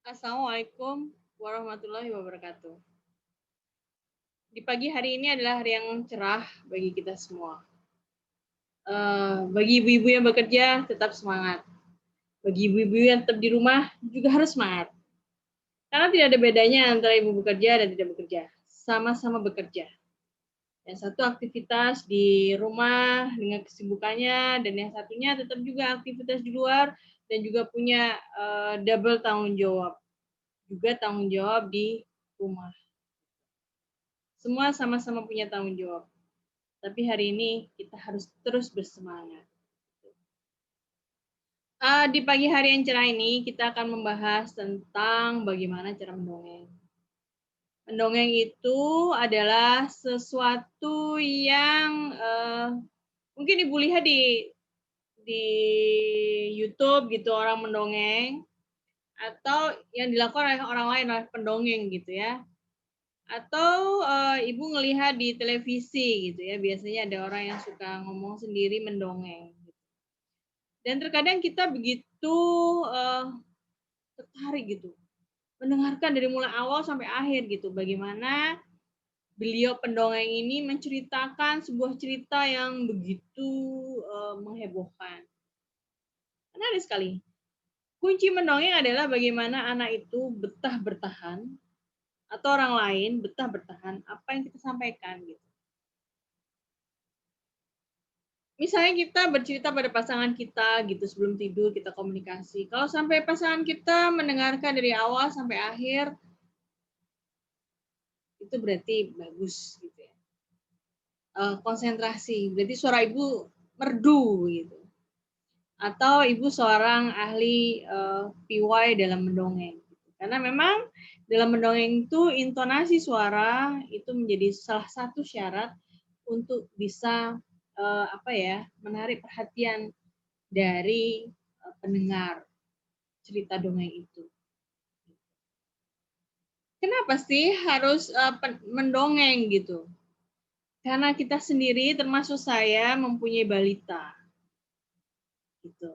Assalamualaikum warahmatullahi wabarakatuh. Di pagi hari ini adalah hari yang cerah bagi kita semua. Bagi ibu-ibu yang bekerja, tetap semangat. Bagi ibu-ibu yang tetap di rumah, juga harus semangat. Karena tidak ada bedanya antara ibu bekerja dan tidak bekerja. Sama-sama bekerja. Yang satu aktivitas di rumah dengan kesibukannya, dan yang satunya tetap juga aktivitas di luar, dan juga punya double tanggung jawab. Juga tanggung jawab di rumah. Semua sama-sama punya tanggung jawab. Tapi hari ini kita harus terus bersemangat. Di pagi hari yang cerah ini kita akan membahas tentang bagaimana cara mendongeng. Mendongeng itu adalah sesuatu yang mungkin Ibu lihat di YouTube gitu orang mendongeng atau yang dilakukan oleh orang lain oleh pendongeng gitu ya. Atau Ibu ngelihat di televisi gitu ya, biasanya ada orang yang suka ngomong sendiri mendongeng. Dan terkadang kita begitu tertarik gitu, mendengarkan dari mulai awal sampai akhir gitu, bagaimana beliau pendongeng ini menceritakan sebuah cerita yang begitu menghebohkan. Menarik sekali. Kunci mendongeng adalah bagaimana anak itu betah bertahan atau orang lain betah bertahan apa yang kita sampaikan gitu. Misalnya kita bercerita pada pasangan kita gitu sebelum tidur kita komunikasi. Kalau sampai pasangan kita mendengarkan dari awal sampai akhir, itu berarti bagus gitu ya. Konsentrasi, berarti suara ibu merdu gitu. Atau ibu seorang ahli PY dalam mendongeng. Karena memang dalam mendongeng itu intonasi suara itu menjadi salah satu syarat untuk bisa menarik perhatian dari pendengar cerita dongeng itu. Kenapa sih harus mendongeng gitu? Karena kita sendiri termasuk saya mempunyai balita. Gitu.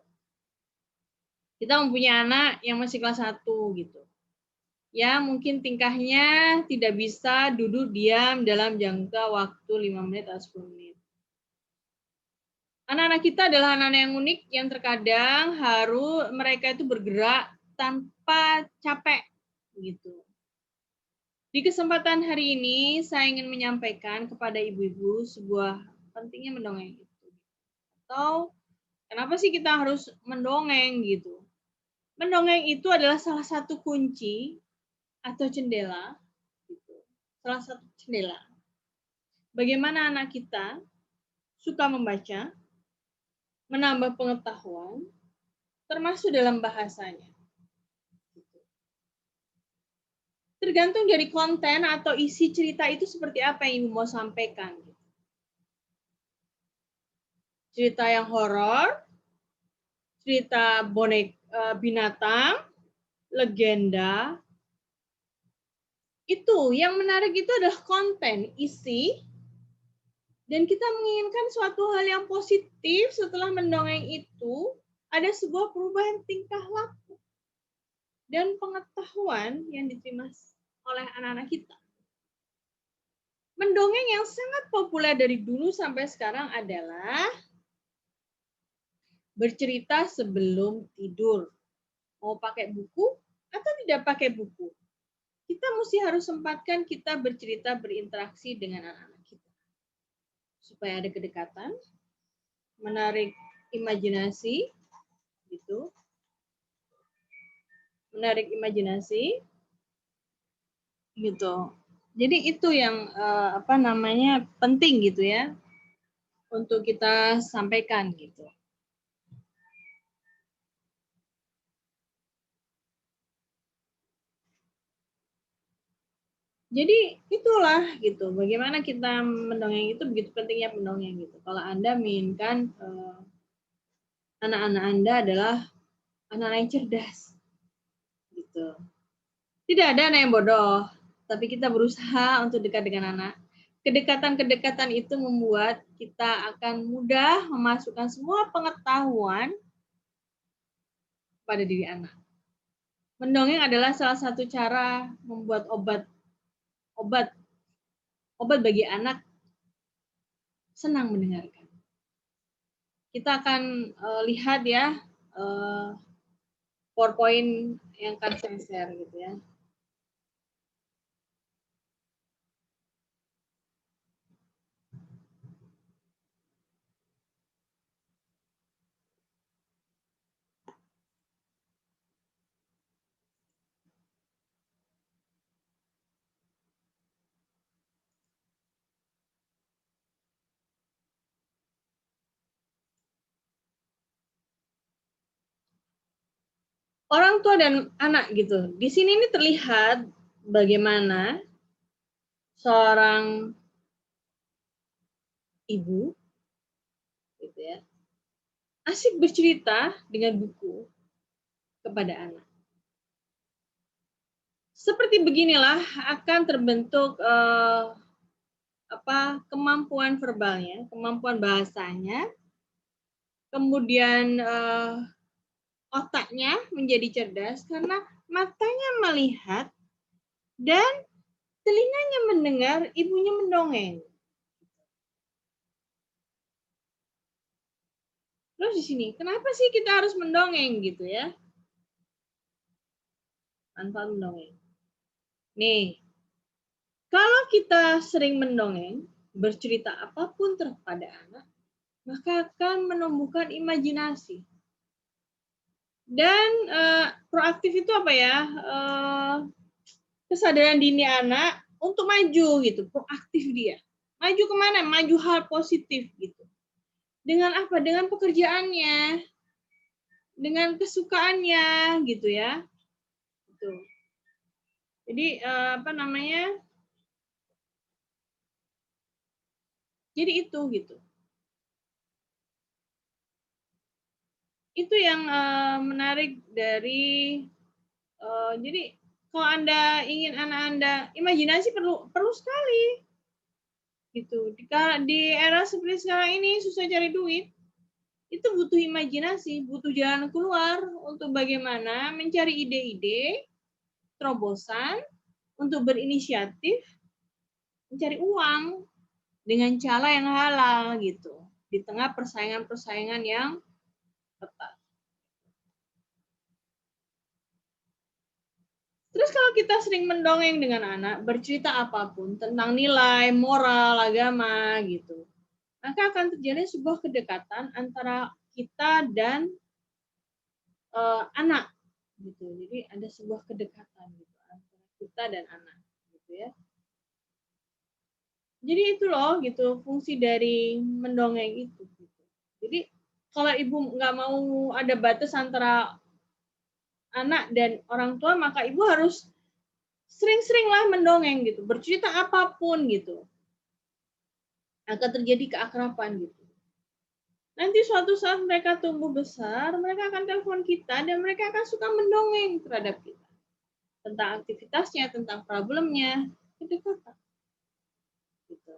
Kita mempunyai anak yang masih kelas 1 gitu. Ya, mungkin tingkahnya tidak bisa duduk diam dalam jangka waktu 5 menit atau 10 menit. Anak-anak kita adalah anak-anak yang unik yang terkadang harus mereka itu bergerak tanpa capek gitu. Di kesempatan hari ini saya ingin menyampaikan kepada ibu-ibu sebuah pentingnya mendongeng itu. Atau kenapa sih kita harus mendongeng gitu? Mendongeng itu adalah salah satu kunci atau jendela gitu. Salah satu jendela. Bagaimana anak kita suka membaca, menambah pengetahuan, termasuk dalam bahasanya. Tergantung dari konten atau isi cerita itu seperti apa yang Ibu mau sampaikan. Cerita yang horor, cerita binatang, legenda. Itu yang menarik itu adalah konten, isi, dan kita menginginkan suatu hal yang positif setelah mendongeng itu ada sebuah perubahan tingkah laku dan pengetahuan yang diterima oleh anak-anak kita. Mendongeng yang sangat populer dari dulu sampai sekarang adalah bercerita sebelum tidur. Mau pakai buku atau tidak pakai buku. Kita mesti harus sempatkan kita bercerita, berinteraksi dengan anak-anak kita. Supaya ada kedekatan, menarik imajinasi, gitu. Menarik imajinasi, gitu. Jadi itu yang penting gitu ya untuk kita sampaikan gitu. Jadi itulah gitu. Bagaimana kita mendongeng itu begitu pentingnya mendongeng gitu. Kalau Anda menginginkan anak-anak Anda adalah anak-anak yang cerdas gitu. Tidak ada anak yang bodoh, tapi kita berusaha untuk dekat dengan anak. Kedekatan-kedekatan itu membuat kita akan mudah memasukkan semua pengetahuan pada diri anak. Mendongeng adalah salah satu cara membuat obat bagi anak senang mendengarkan. Kita akan lihat ya PowerPoint yang akan saya share gitu ya. Orang tua dan anak gitu. Di sini ini terlihat bagaimana seorang ibu gitu ya, asik bercerita dengan buku kepada anak. Seperti beginilah akan terbentuk kemampuan verbalnya, kemampuan bahasanya, kemudian otaknya menjadi cerdas karena matanya melihat dan telinganya mendengar ibunya mendongeng. Terus di sini, kenapa sih kita harus mendongeng gitu ya? Manfaat mendongeng. Nih, kalau kita sering mendongeng, bercerita apapun kepada anak, maka akan menumbuhkan imajinasi. Dan proaktif itu apa ya? Kesadaran dini anak untuk maju gitu, proaktif dia. Maju kemana? Maju hal positif gitu. Dengan apa? Dengan pekerjaannya, dengan kesukaannya gitu ya. Gitu. Jadi Jadi itu gitu. Itu yang menarik dari jadi kalau Anda ingin anak Anda imajinasi perlu sekali gitu. Di era seperti sekarang ini susah cari duit, itu butuh imajinasi, butuh jalan keluar untuk bagaimana mencari ide-ide, terobosan untuk berinisiatif mencari uang dengan cara yang halal gitu di tengah persaingan-persaingan yang ketat. Terus kalau kita sering mendongeng dengan anak, bercerita apapun tentang nilai, moral, agama gitu, maka akan terjadi sebuah kedekatan antara kita dan anak gitu. Jadi ada sebuah kedekatan gitu antara kita dan anak gitu ya. Jadi itu loh gitu fungsi dari mendongeng itu. Gitu. Jadi kalau ibu nggak mau ada batas antara anak dan orang tua, maka ibu harus sering-seringlah mendongeng gitu, bercerita apapun gitu. Akan terjadi keakraban gitu. Nanti suatu saat mereka tumbuh besar, mereka akan telepon kita dan mereka akan suka mendongeng terhadap kita. Tentang aktivitasnya, tentang problemnya, kedekatan. Gitu.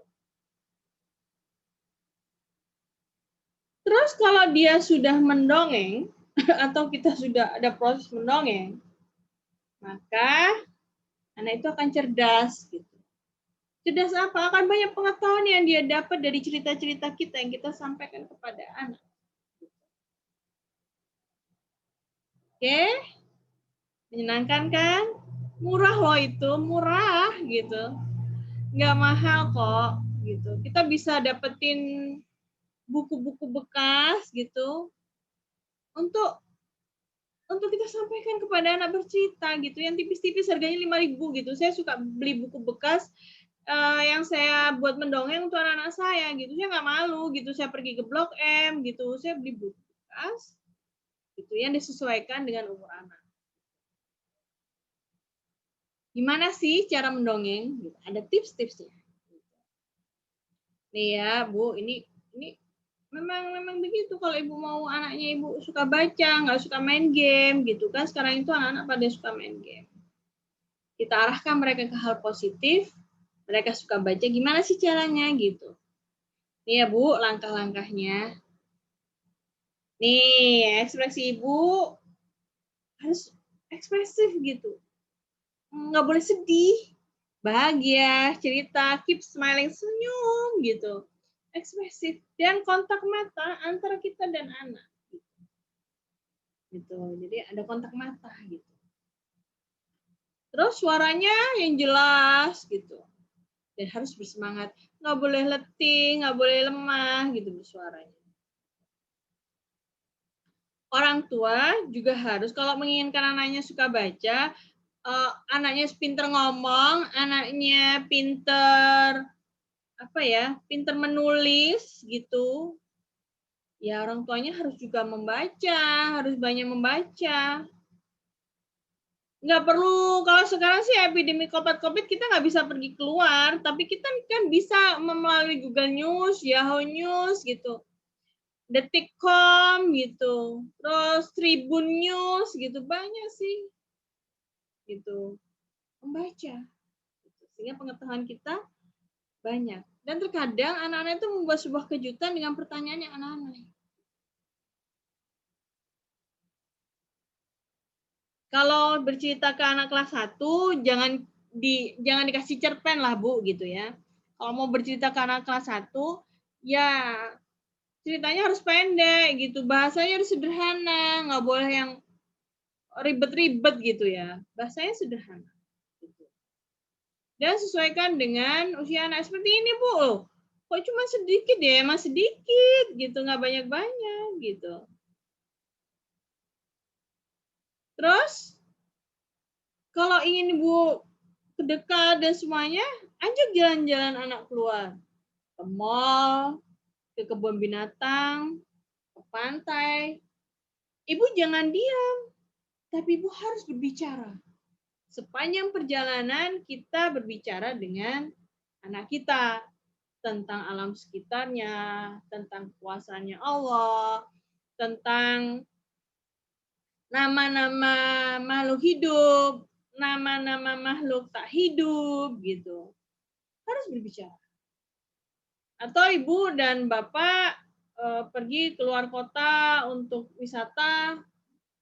Terus kalau dia sudah mendongeng, atau kita sudah ada proses mendongeng, maka anak itu akan cerdas gitu. Cerdas apa? Akan banyak pengetahuan yang dia dapat dari cerita-cerita kita yang kita sampaikan kepada anak. Oke? Menyenangkan kan? Murah loh itu, murah gitu. Nggak mahal kok gitu. Kita bisa dapetin buku-buku bekas gitu untuk kita sampaikan kepada anak bercerita gitu yang tipis-tipis harganya 5.000 gitu. Saya suka beli buku bekas yang saya buat mendongeng untuk anak-anak saya gitu. Saya nggak malu gitu. Saya pergi ke Blok M gitu. Saya beli buku bekas gitu yang disesuaikan dengan umur anak. Gimana sih cara mendongeng? Gitu. Ada tips-tipsnya. Nih ya, Bu, ini memang begitu kalau ibu mau anaknya ibu suka baca, nggak suka main game gitu kan. Sekarang itu anak-anak pada suka main game. Kita arahkan mereka ke hal positif, mereka suka baca, gimana sih caranya gitu. Nih ya Bu, langkah-langkahnya. Nih, ekspresi ibu harus ekspresif gitu. Nggak boleh sedih, bahagia, cerita, keep smiling, senyum gitu. Ekspresif dan kontak mata antara kita dan anak. Gitu. Jadi ada kontak mata gitu. Terus suaranya yang jelas gitu. Dan harus bersemangat. Nggak boleh letih, nggak boleh lemah gitu bersuaranya. Orang tua juga harus kalau menginginkan anaknya suka baca, anaknya pinter ngomong, anaknya pinter pinter menulis gitu. Ya orang tuanya harus juga membaca, harus banyak membaca. Nggak perlu, kalau sekarang sih epidemi COVID kita nggak bisa pergi keluar, tapi kita kan bisa melalui Google News, Yahoo News gitu, Detikcom gitu, terus Tribun News gitu, banyak sih gitu, membaca. Gitu. Sehingga pengetahuan kita banyak. Dan terkadang anak-anak itu membuat sebuah kejutan dengan pertanyaan yang aneh-aneh. Kalau bercerita ke anak kelas 1, jangan dikasih cerpen lah, Bu, gitu ya. Kalau mau bercerita ke anak kelas 1, ya ceritanya harus pendek gitu, bahasanya harus sederhana, nggak boleh yang ribet-ribet gitu ya. Bahasanya sederhana. Gitu. Dan sesuaikan dengan usia anak seperti ini, Bu. Kok cuma sedikit ya, emang sedikit gitu, nggak banyak-banyak gitu. Terus kalau ingin Ibu dekat dan semuanya, ajak jalan-jalan anak keluar. Ke mall, ke kebun binatang, ke pantai. Ibu jangan diam, tapi Ibu harus berbicara. Sepanjang perjalanan kita berbicara dengan anak kita tentang alam sekitarnya, tentang kuasanya Allah, tentang nama-nama makhluk hidup, nama-nama makhluk tak hidup gitu. Harus berbicara. Atau Ibu dan Bapak pergi keluar kota untuk wisata,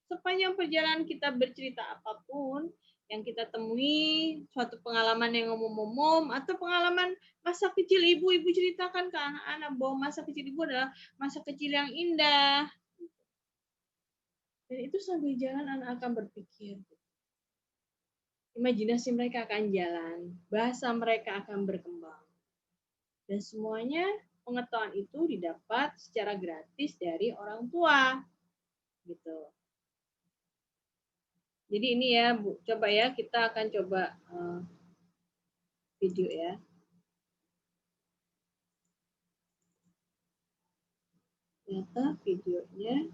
sepanjang perjalanan kita bercerita apapun yang kita temui, suatu pengalaman yang umum-umum, atau pengalaman masa kecil Ibu ceritakan ke anak-anak bahwa masa kecil Ibu adalah masa kecil yang indah. Dan itu sambil jalan anak akan berpikir. Imajinasi mereka akan jalan, bahasa mereka akan berkembang. Dan semuanya pengetahuan itu didapat secara gratis dari orang tua. Gitu. Jadi ini ya, Bu, coba ya kita akan coba video ya. Ternyata videonya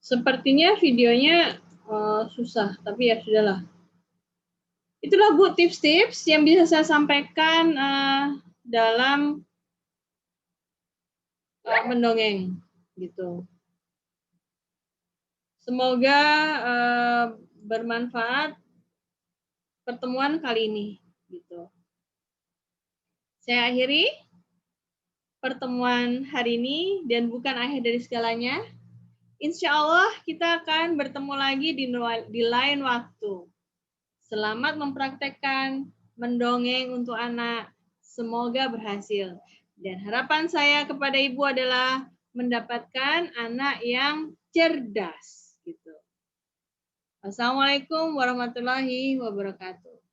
sepertinya videonya susah, tapi ya sudahlah. Itulah Bu tips-tips yang bisa saya sampaikan dalam mendongeng gitu. Semoga bermanfaat pertemuan kali ini gitu. Saya akhiri pertemuan hari ini dan bukan akhir dari segalanya. Insya Allah kita akan bertemu lagi di lain waktu. Selamat mempraktekkan mendongeng untuk anak. Semoga berhasil. Dan harapan saya kepada Ibu adalah mendapatkan anak yang cerdas. Gitu. Assalamualaikum warahmatullahi wabarakatuh.